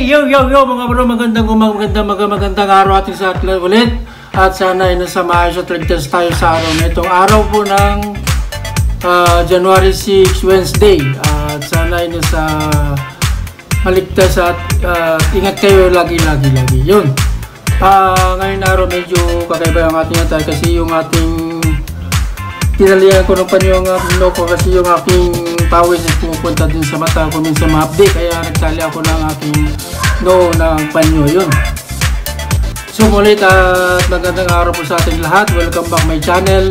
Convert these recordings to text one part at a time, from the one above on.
Yo mga bro, magandang araw ating sa atlet ulit. At sana ay nasa maayos at ligtas tayo sa araw na itong araw po ng January 6, Wednesday. At sana ay nasa maligtas at ingat kayo lagi. Yun. Ngayon araw medyo kakaiba yung ating atay kasi yung ating tinalihan ko ng panyo ang aking loko kasi yung aking pawis ay pumupunta din sa mata ko minsan ma-update kaya nagtali ako ng aking noo ng panyo. Yun. So mulit at magandang araw po sa ating lahat. Welcome back my channel.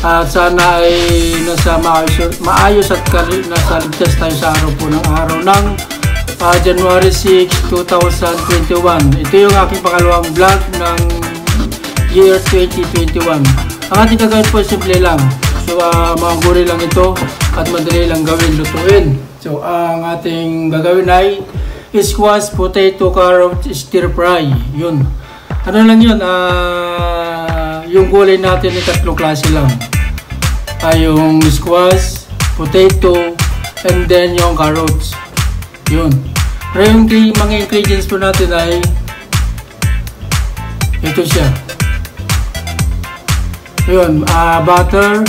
At sana ay nasa maayos at nasa ligtas tayo sa araw po ng January 6, 2021. Ito yung aking pangalawang vlog ng year 2021. Ang ating gagawin po simple lang. So mga gulay lang ito at madali lang gawin, lutuin. So ang ating gagawin ay squash, potato, carrot, stir fry. Yun. Ano lang yun? Yung gulay natin ay tatlong klase lang. Yung squash, potato, and then yung carrots. Yun. Pero yung mga ingredients po natin ay ito siya. Yun, butter,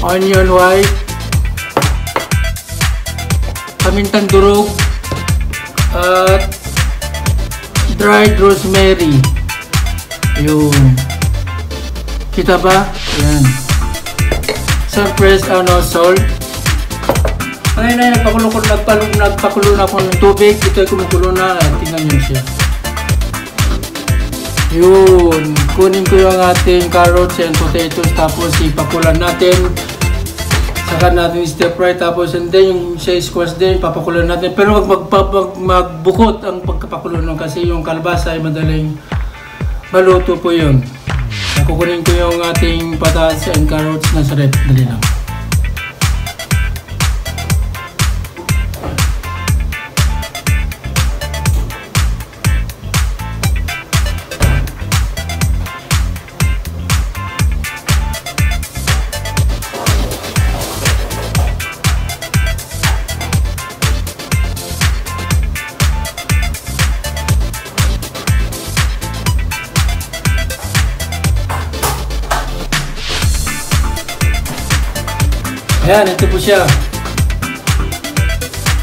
onion white, pamintang durog, at dried rosemary. Yun. Kita ba? Yan. Some fresh salt. Ngayon ay nagpakulo na ako ng tubig. Ito ay kumukulo na. Tingnan nyo siya. Yun. Kunin ko yung ating carrots and potatoes. Tapos ipakulan natin. Saka natin stir fry. Tapos and then yung sa squash din papakulan natin. Pero magbukot ang pagkapakulo nun. Kasi yung kalabasa ay madaling maluto po yun. Kukunin ko yung ating patatas and carrots na sa red. Dali lang. Ayan, ito po siya.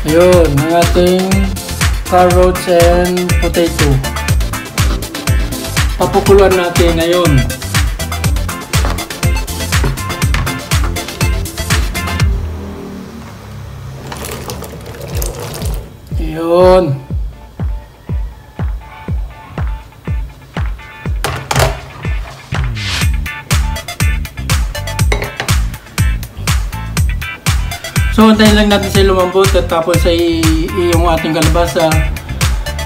Ayun, ang ating carrots and potato. Papukuluan natin ngayon. Ayun. So, antayin lang natin sa lumambot at tapos ay yung ating kalabasa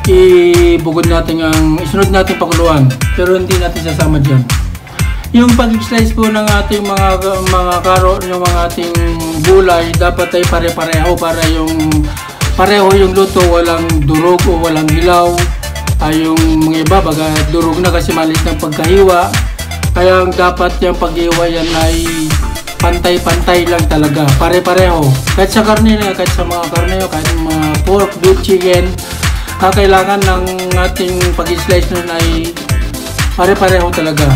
ibugod natin isunod natin pakuluan. Pero hindi natin sasama dyan. Yung pag-slice po ng ating mga carrot, yung mga ating gulay, dapat ay pare-pareho para pareho yung luto, walang durog o walang hilaw. Yung mga iba, baga durog na kasi malis ng pagkahiwa. Kaya dapat yung paghiwa yan ay pantay-pantay lang talaga, pare-pareho. Kahit sa karne na, kahit sa mga karne, kahit mga pork, beef, chicken, kailangan ng ating pag-slice nun ay pare-pareho talaga.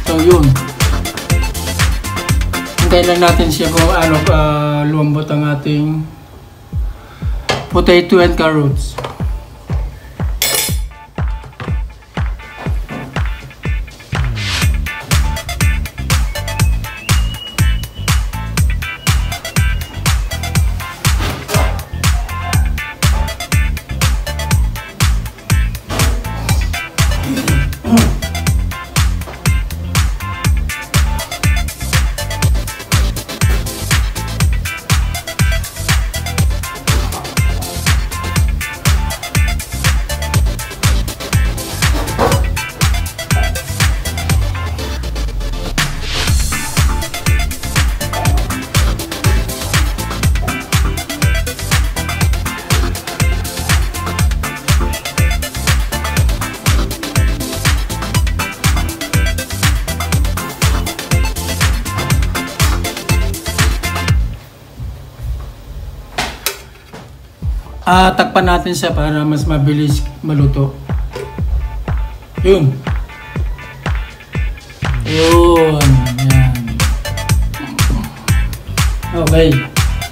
So yun. Hintayin lang natin siya kung lumambot ang ating potato and carrots. takpan natin siya para mas mabilis maluto. Yun. Yun. Yan. Okay.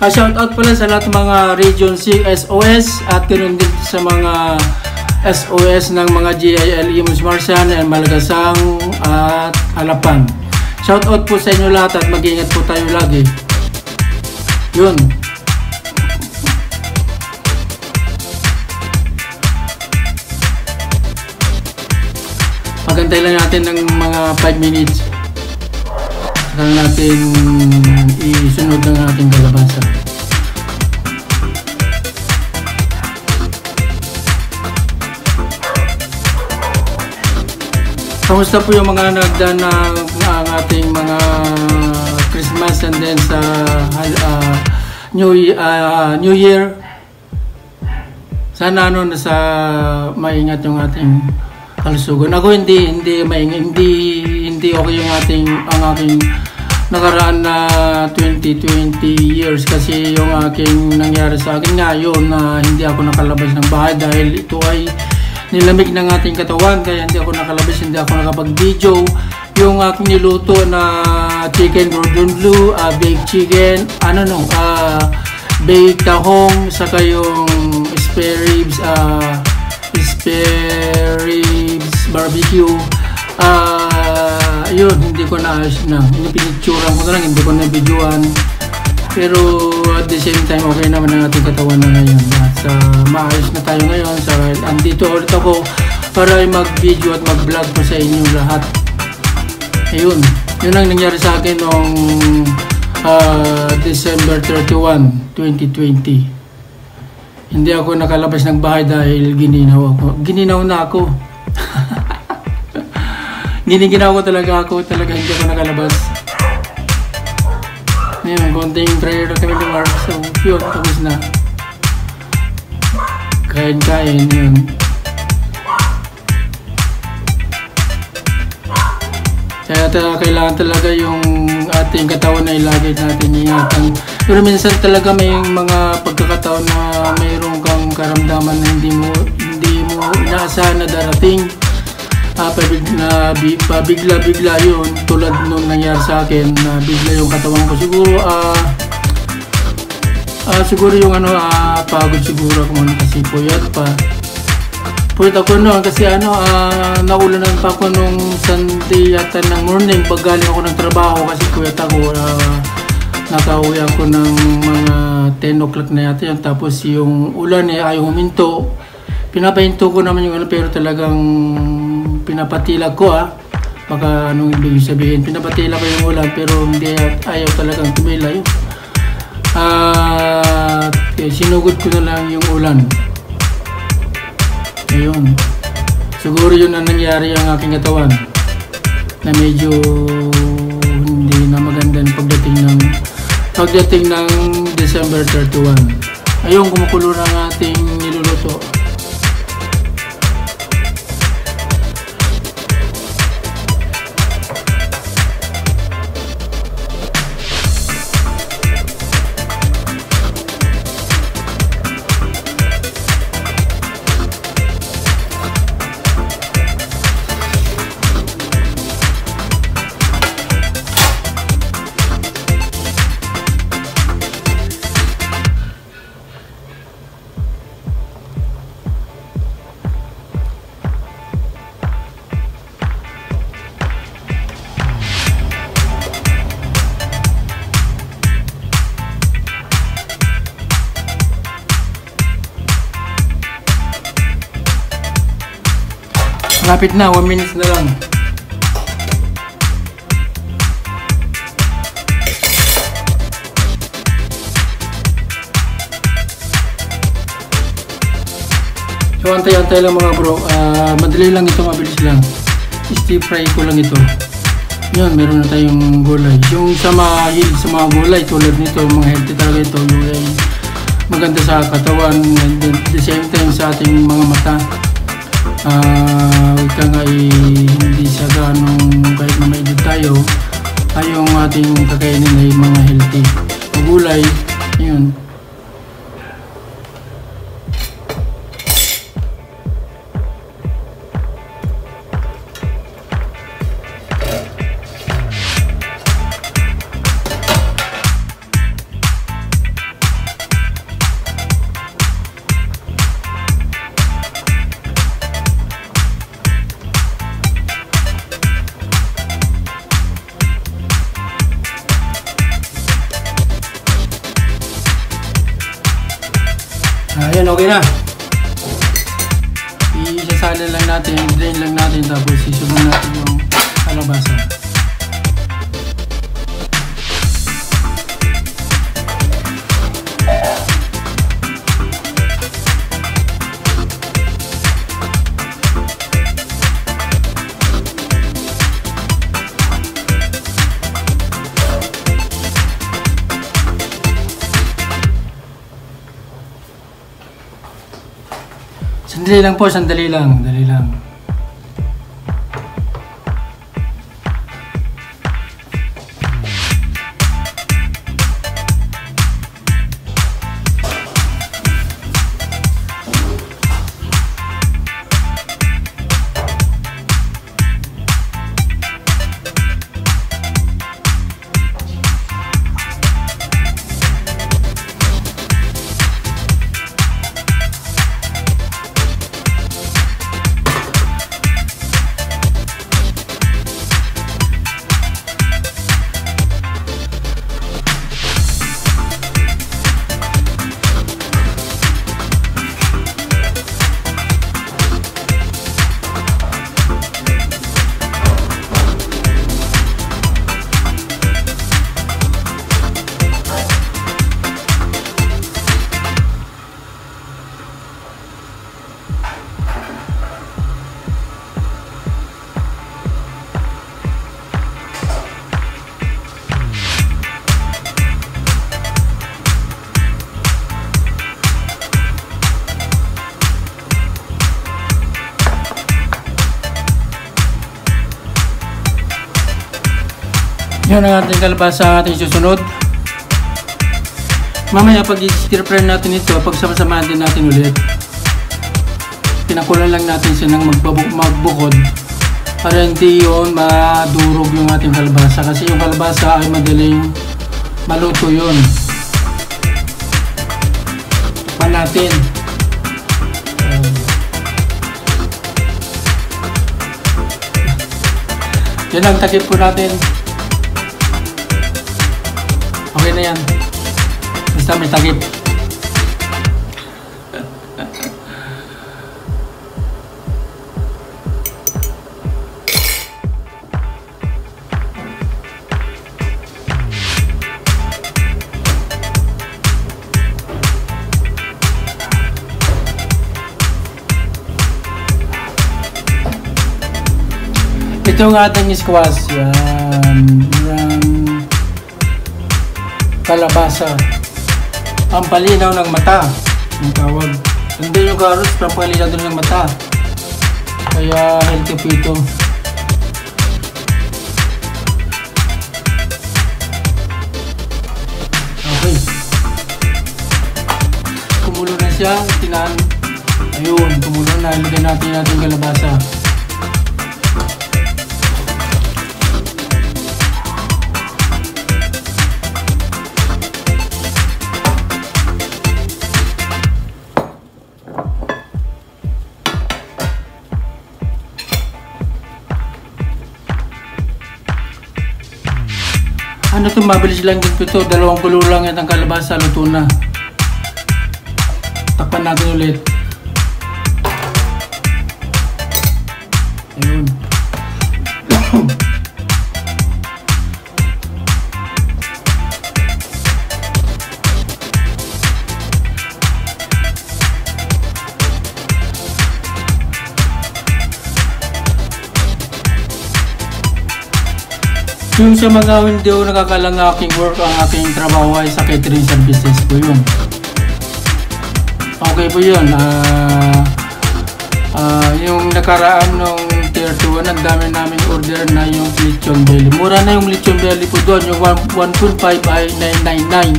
Shout out pala sa lahat ng mga Region 6 SOS at ganoon din sa mga SOS ng mga GILE Musmarsan and Malagasang at Halapan. Shout out po sa inyo lahat at mag-ingat po tayo lagi. Yun. Magantay lang natin ng mga 5 minutes. Saka natin isunod ng ating kalabasa. Kamusta po yung mga nagdaan ng ating mga Christmas and then sa New Year? Sana nasa maingat yung ating kalusugan. Ako hindi okay yung ang aking nakaraan na 2020 years kasi yung aking nangyari sa akin ngayon na hindi ako nakalabas ng bahay dahil ito ay nilamig ng ating katawan kaya hindi ako nakalabas, hindi ako nakapag-video. Yung aking niluto na chicken cordon bleu, baked chicken, baked tahong, saka yung spare ribs barbecue. Yun, hindi ko naayos na. Pinicturean ko na lang, hindi ko na videoan. Pero at the same time, okay naman ang ating katawan na ngayon. At maayos na tayo ngayon. Andito ulit ako para mag-video at mag-vlog po sa inyo lahat. Ayun, yun ang nangyari sa akin noong December 31, 2020. Hindi ako nakalabas ng bahay dahil gininaw ako. Gininaw na ako. Giniginaw ko talaga hindi ako nakalabas. Ngayon, konting prayer na kami ni Mark. So, yun, tapos na. Kain, yun. Kaya kailangan talaga yung ating katawan na ilagay natin ingatan. Pero minsan talaga may mga pagkakataon na mayroon kang karamdaman na hindi mo inaasahan na darating. Bigla yun, tulad nung nangyari sa akin na bigla yung katawan ko. Siguro yung pagod siguro ako kasi puyat ako noon kasi naulanan pa ako nung Sunday yata ng morning pag galing ako ng trabaho kasi puyat ako. Nakauwi ako ng mga 10 o'clock na yata yun, tapos yung ulan ayaw huminto. Pinapahinto ko naman yung pero talagang pinapatilag ko baka anong ibig sabihin, pinapatilag ko yung ulan pero hindi ayaw talagang tumila yun. Sinugod ko na lang yung ulan. Ayun, siguro yun ang nangyari ang aking katawan na medyo hindi na maganda pagdating ng December 31. Ayun, kumukulo na ang ating niluluto. Lapit na, 1 minute na lang. So antay-antay lang mga bro, madali lang ito, mabilis lang. Stir fry ko lang ito. Yun, meron na tayong gulay. Yung sa mga gulay tulad nito, mga healthy talaga ito, yung maganda sa katawan and then at the same time sa ating mga mata. Huwag ka nga hindi sa ganong kahit na may edad tayo yung ating kakainin ay mga healthy gulay. Yun, Yan, okay na. Isasalin lang natin, drain lang natin, tapos isubo natin yung kalabasa. Sandali lang po, sandali lang, dali lang. Yan ang ating kalabasa ating susunod. Mamaya pag i-stir-fry natin ito, pag sama-samahan din natin ulit. Pinakulan lang natin siya ng magbukod para hindi yun madurog yung ating kalabasa, kasi yung kalabasa ay madaling maluto yun. Takpan natin. Yan ang takip po natin. Okay na yan. Basta may takip. Ito ang ating squash. Yan. Kalabasa. Ang palinaw ng mata. Yung tawag. Hindi yung carrots, pampalinaw din ng mata. Kaya healthy po ito. Okay. Kumulo na siya. Ayun, kumulo na. Ilagay natin yung kalabasa. Ano ito, mabilis lang din ito. 2 kulo lang yan ang kalabasa, luto na. Takpan natin ulit. Ayun. Yung sa mga hindi ko nakakalang aking work, ang aking trabaho ay sa catering services po yun. Okay po yun. Yung nakaraan nung tier 2, ang dami namin order na yung lechon belly. Mura na yung lechon belly po doon. Yung 1.5 ay 999.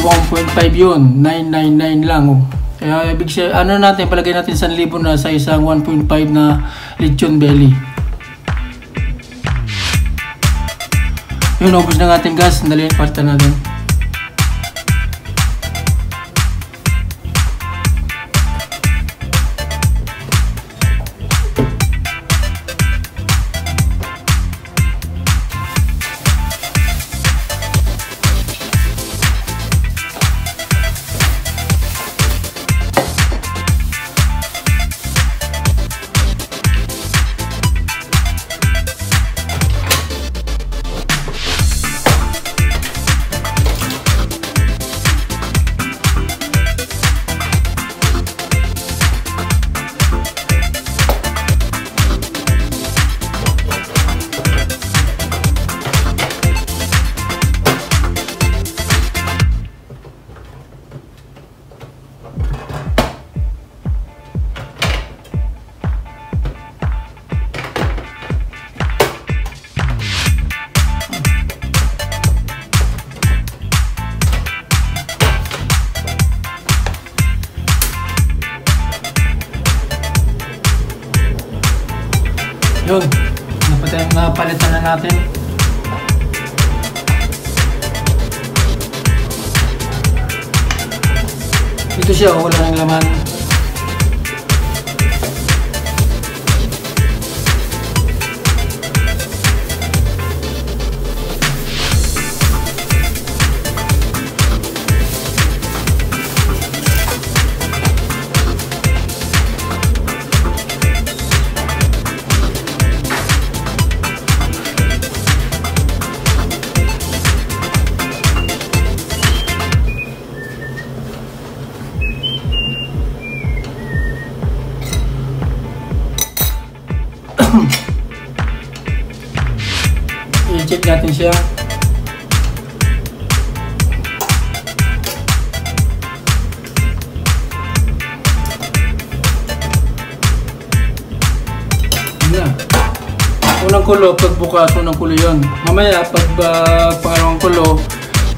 1.5 yun. 999 lang. Kaya ibig siya, ano natin, palagay natin 1,000 na sa isang 1.5 na lechon belly. Yun, ubos na ng ating gas. Sandali, palitan natin. Yun, napalitan na natin. Ito siya, wala nang laman. I-check natin siya. Yan. Unang kulo, pagbukas, unang kulo yun. Mamaya, pag pangalawang kulo,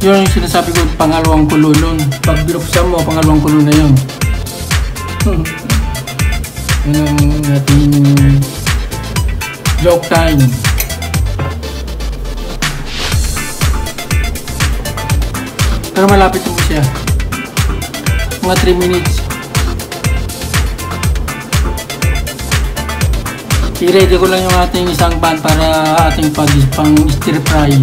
yun yung sinasabi ko, pangalawang kulo nun. Pag binuksan mo, pangalawang kulo na yun. Yun ang ating joke time. Pero malapit mo siya. Mga 3 minutes. I-ready ko lang yung ating isang pan para ating pang stir fry.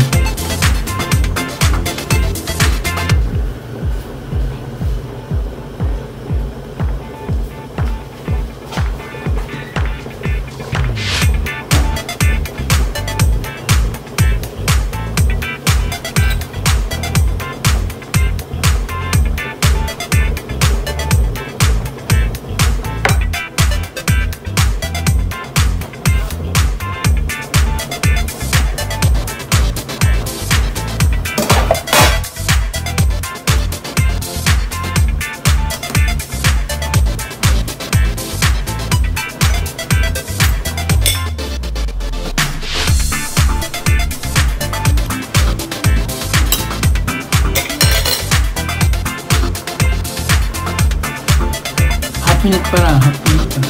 Minute pa na, half minute pa.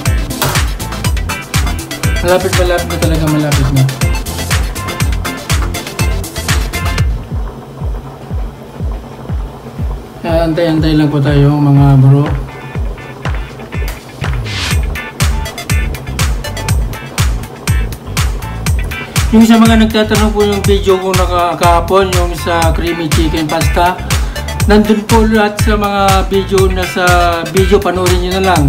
Malapit na talaga, malapit na. Antay-antay lang po tayo mga bro. Yung sa mga nagtatanong po yung video ko kahapon, yung sa creamy chicken pasta, nandun po lahat sa mga video, nasa video, panoorin nyo na lang.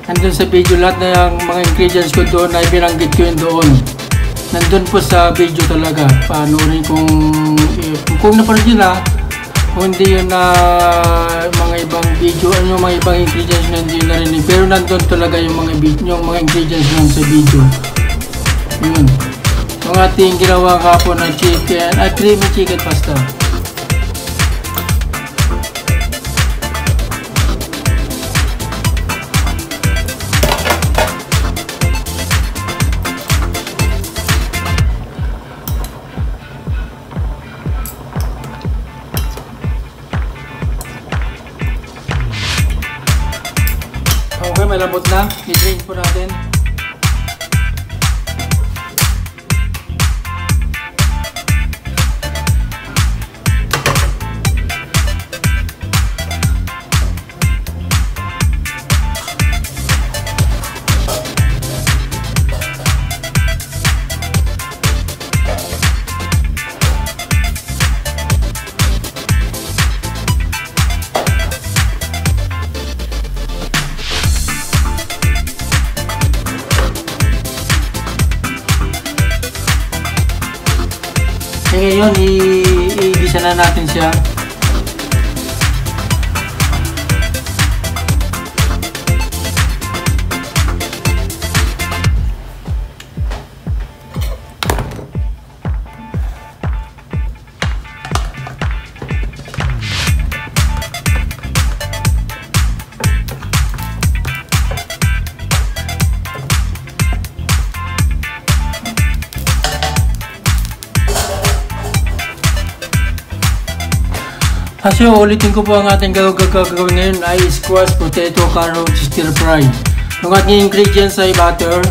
Nandun sa video lahat na yung mga ingredients ko doon ay binanggit ko yun doon. Nandun po sa video talaga. Panoorin kung napanood nyo na, kung hindi yun na mga ibang video, yung mga ibang ingredients na hindi narinig. Pero nandun talaga yung mga ingredients nun sa video. Yun. Yung ating ginawa kapon na chicken, creamy chicken pasta. Okay, malambot na. I-drain po natin. Ngayon, i-igisa na natin siya. Kasi ulitin ko po ang ating gagawin ngayon ay squash, potato, carrot, stir fry. Yung ating ingredients ay butter,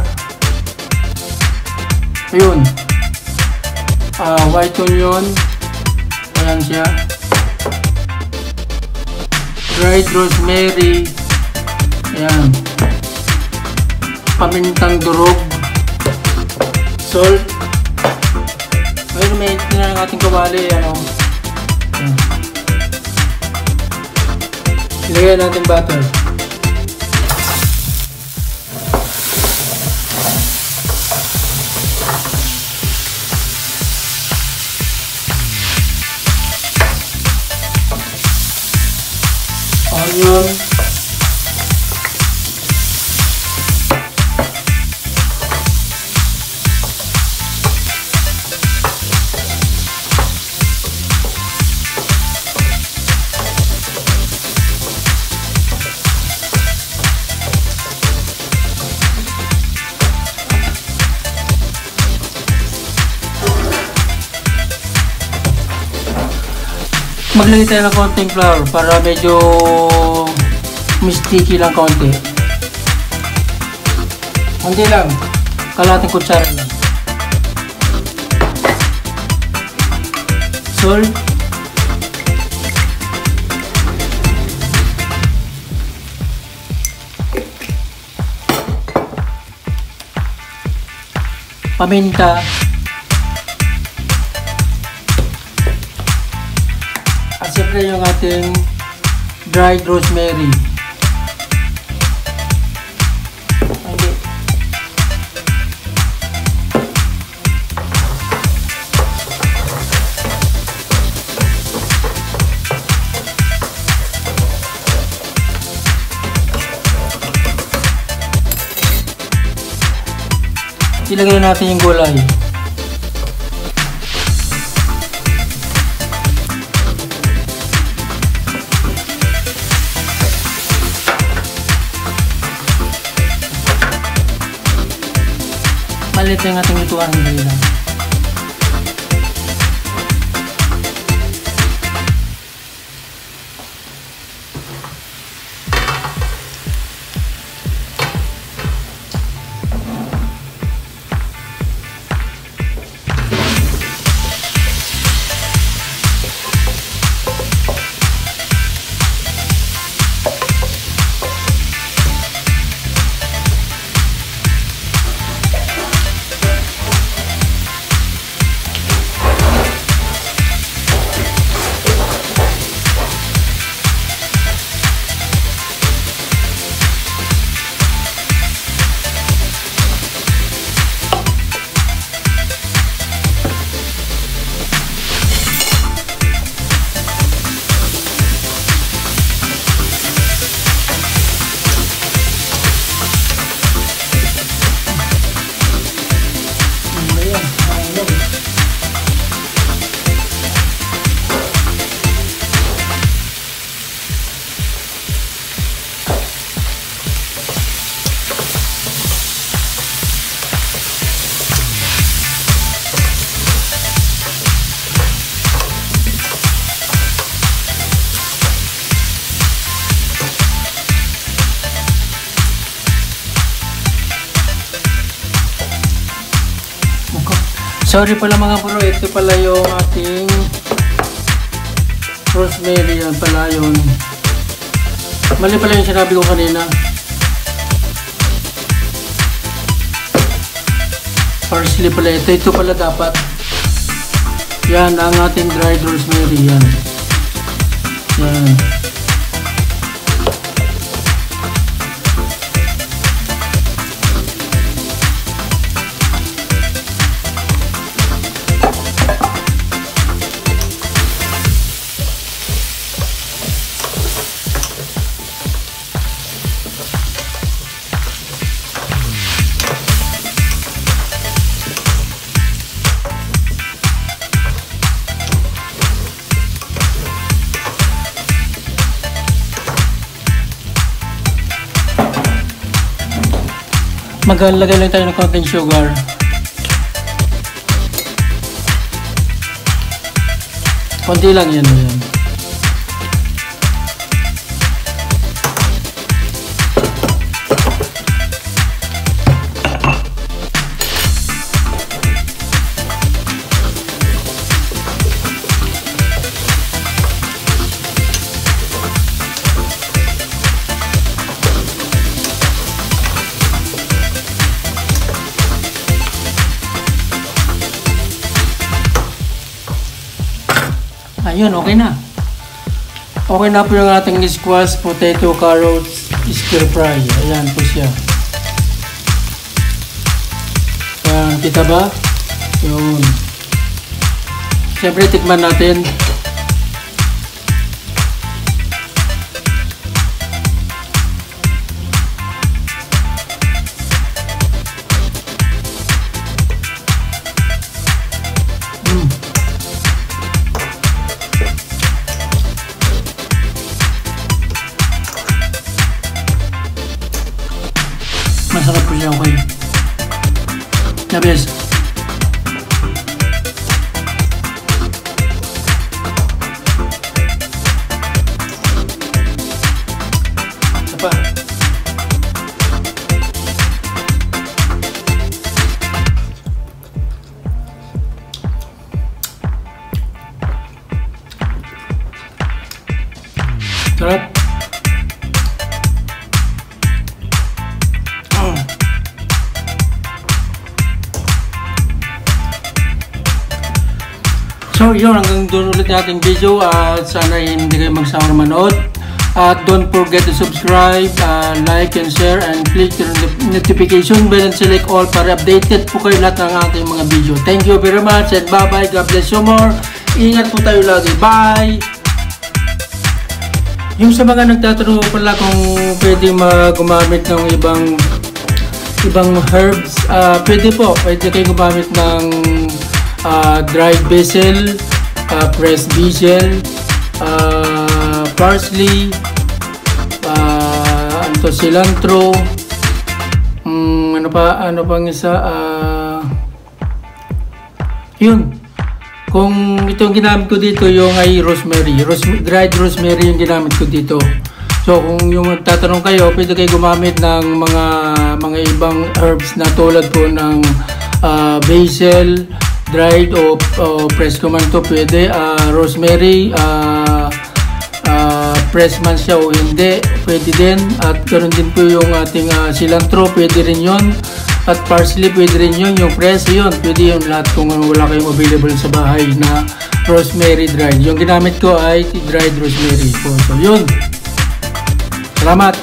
Ayun. White onion. Ayan siya. Dried rosemary. Ayan. Pamintang durog. Salt. Ngayon may na ng ating kawali. Ano. Ayan. Ilagay natin butter. Onion. Maglagay tayo ng konting flour para medyo sticky lang konti. Hindi lang. Kalating kutsara lang. Salt. Paminta. At siyempre yung ating dried rosemary. Ilagay natin yung gulay. Malit yung ating lutuan ng dali lang. Sorry pala mga bro, ito pala yung ating rosemary, yan pala yun. Mali pala yung sinabi ko kanina. Parsley pala ito pala dapat. Yan ang ating dried rosemary, yan. Yan. Maglagay lang tayo ng konting sugar. Konti lang yan. Ayun, okay na. Okay na po yung ating squash, potato, carrots, stir fry. Ayan po siya. Ayan, kita ba? Yun. Siyempre, tikman natin. Masarap po siya, okay. The best. Isa pa. Sarap. So yun, hanggang doon ulit nating video at sana hindi kayo magsawang manood. At don't forget to subscribe, like and share, and click the notification bell and select all para updated po kayo lahat ng ating mga video. Thank you very much and bye bye. God bless you more. Ingat po tayo lagi. Bye! Yung sa mga nagtatanong pala kung pwede gumamit ng ibang herbs, pwede po. Pwede kayo gumamit ng dried basil, pressed basil, parsley, cilantro, ano pang isa, yun. Kung itong ginamit ko dito yung ay rosemary, dried rosemary yung ginamit ko dito. So kung yung tatanong kayo, pwede kayo gumamit ng mga ibang herbs na tulad po ng basil, dried o pressed ko man to, pwede. Rosemary, pressed man siya o hindi, pwede din. At ganoon din po yung ating cilantro, pwede rin yun. At parsley, pwede rin yun. Yung press, yun, pwede yun lahat kung wala kayong available sa bahay na rosemary dried. Yung ginamit ko ay dried rosemary po. So yun, salamat.